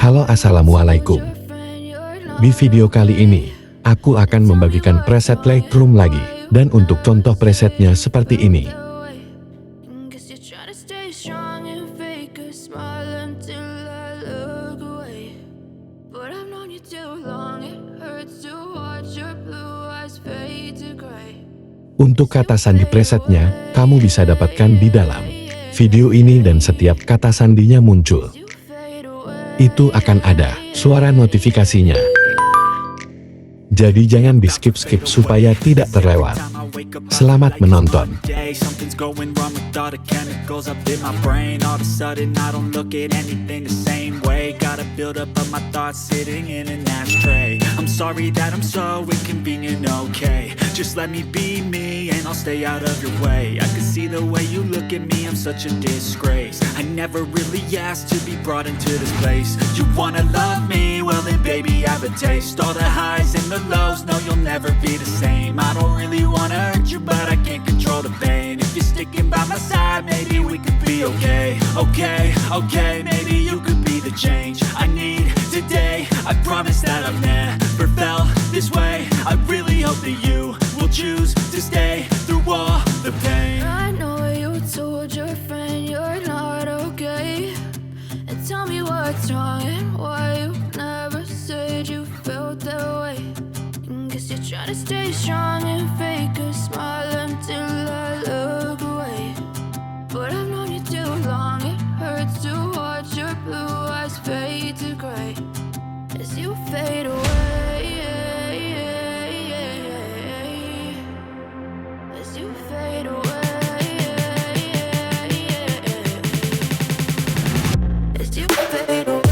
Halo, assalamualaikum. Di video kali ini, aku akan membagikan preset Lightroom lagi. Dan untuk contoh presetnya seperti ini. Untuk kata sandi presetnya, kamu bisa dapatkan di dalam video ini dan setiap kata sandinya muncul, itu akan ada suara notifikasinya. Jadi jangan di skip-skip supaya tidak terlewat. Selamat menonton. Build up of my thoughts sitting in an ashtray. I'm sorry that I'm so inconvenient, okay. Just let me be me and I'll stay out of your way. I can see the way you look at me, I'm such a disgrace. I never really asked to be brought into this place. You wanna love me? Well then baby I have a taste. All the highs and the lows, no you'll never be the same. I don't really wanna hurt you but I can't control the pain. If you're sticking by my side, maybe we could be okay. Okay, maybe you could be the change I need today. I promise that I've never felt this way. I really hope that you will choose to stay through all the pain. I know you told your friend you're not okay, and tell me what's wrong and why you never said you felt that way. Guess you're trying to stay strong and fake a smile until I look away. But I've known you too long, it hurts to watch your blue eyes fade to gray as you fade away. As you fade away. As you fade away.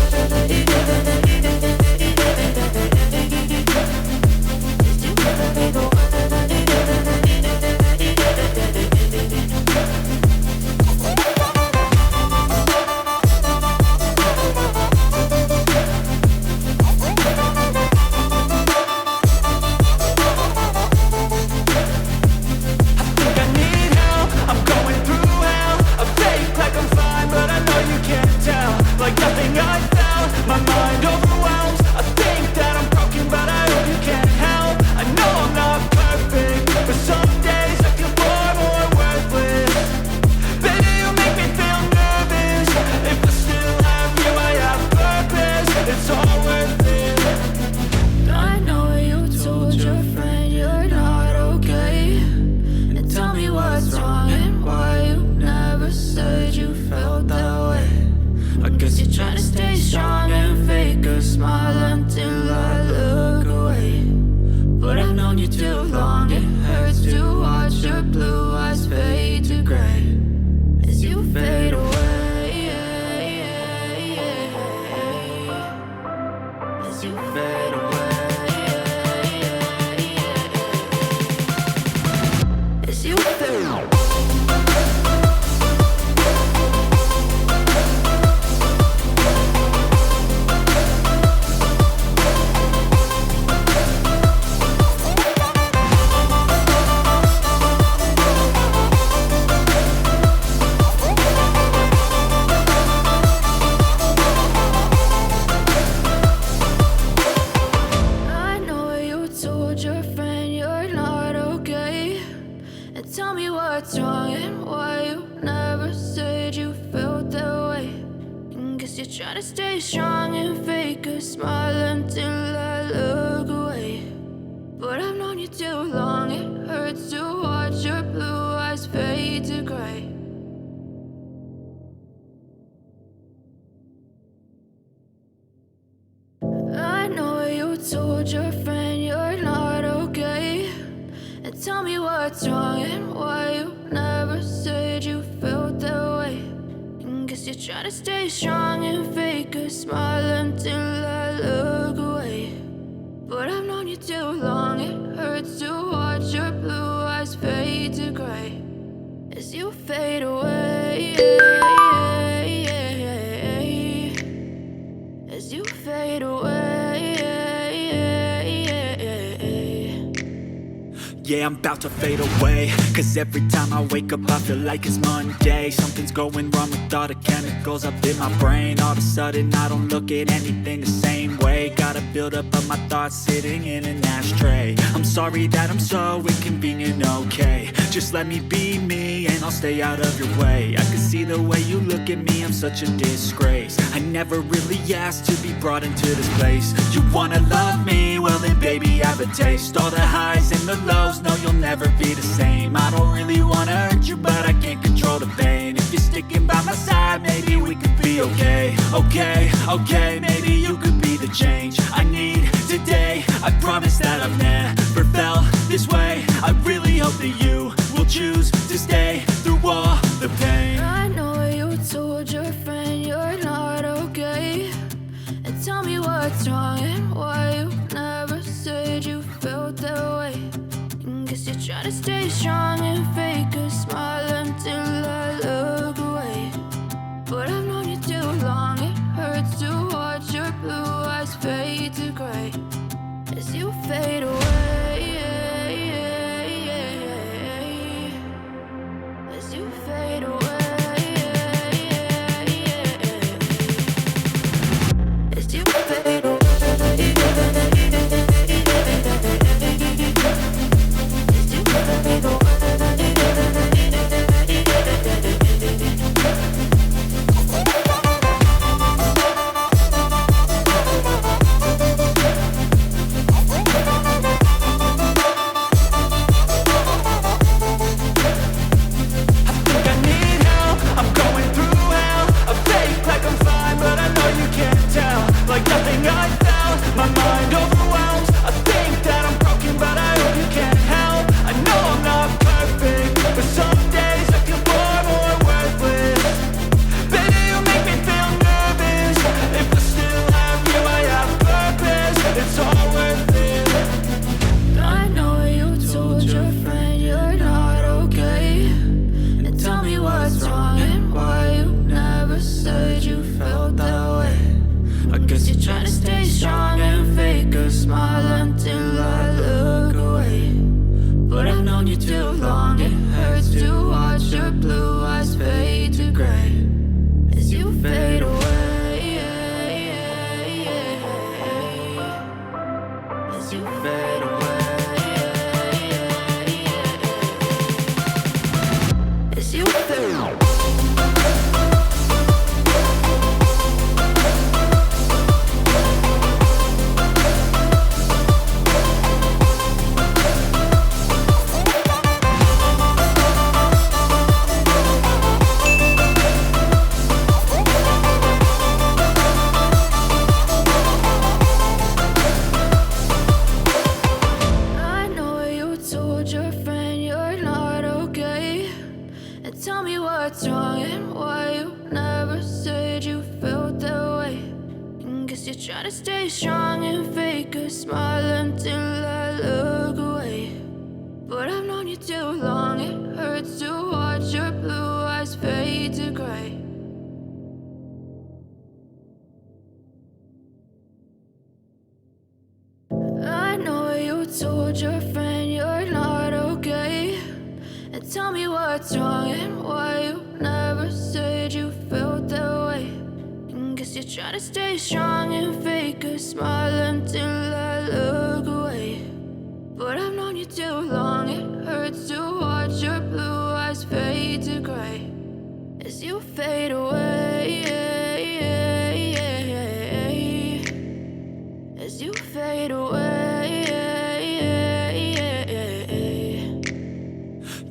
Tell me what's wrong and why you never said you felt that way. Guess you're trying to stay strong and fake a smile until I look away. But I've known you too long, it hurts to watch your blue eyes fade to gray. I know you told your friend you're not okay, and tell me what's wrong and why you never said you felt that way. Guess you're trying to stay strong and fake a smile until I look away. But I've known you too long, it hurts to watch your blue eyes fade to gray as you fade away. As you fade away. Yeah, I'm about to fade away. Cause every time I wake up I feel like it's Monday. Something's going wrong with all the chemicals up in my brain. All of a sudden I don't look at anything the same way. Gotta build up of my thoughts sitting in an ashtray. I'm sorry that I'm so inconvenient, okay. Just let me be me and I'll stay out of your way. I can see the way you look at me, I'm such a disgrace. I never really asked to be brought into this place. You wanna love me? Well then baby have a taste. All the highs and the lows, no you'll never be the same. I don't really wanna hurt you but I can't control the pain. If you're sticking by my side maybe we could be okay. Okay, maybe you could be the change I need today. I promise that I've never felt this way. I really hope that you will choose to stay through all the pain. I know you told your friend you're not okay, and tell me what's wrong and why you never said you felt that way. Guess you're trying to stay strong and fake a smile until I look away. But I've known you too long, it hurts to watch your blue eyes fade to gray as you fade away. As you fade away. As you fade away. As you fade away. Try to stay strong and fake a smile until I look away. But I've known you too long, it hurts to watch your blue eyes fade to gray. I know you told your friend you're not okay, and tell me what's wrong and why you never said you felt that way. Guess you're trying to stay strong and fake a smile until I look away. But I've known you too long, it hurts to watch your blue eyes fade to gray as you fade away. As you fade away.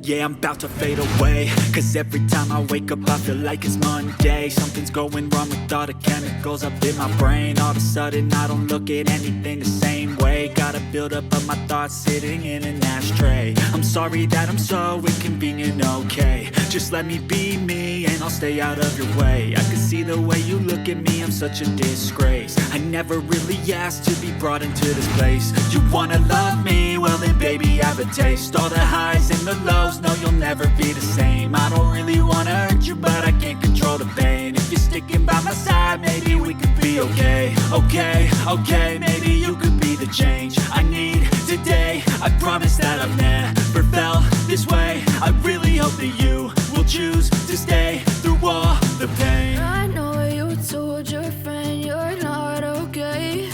Yeah, I'm about to fade away. Cause every time I wake up I feel like it's Monday. Something's going wrong with all the chemicals up in my brain. All of a sudden I don't look at anything the same way. Gotta build up of my thoughts sitting in an ashtray. I'm sorry that I'm so inconvenient, okay. Just let me be me and I'll stay out of your way. I can see the way you look at me, I'm such a disgrace. I never really asked to be brought into this place. You wanna love me? Well then baby have a taste. All the highs and the lows, no you'll never be the same. I don't really wanna hurt you but I can't control the pain. If you're sticking by my side maybe we could be okay. Okay, maybe you could be the change I need today. I promise that I've never felt this way. I really hope that you will choose to stay through all the pain. I know you told your friend you're not okay,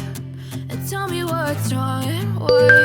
and tell me what's wrong and why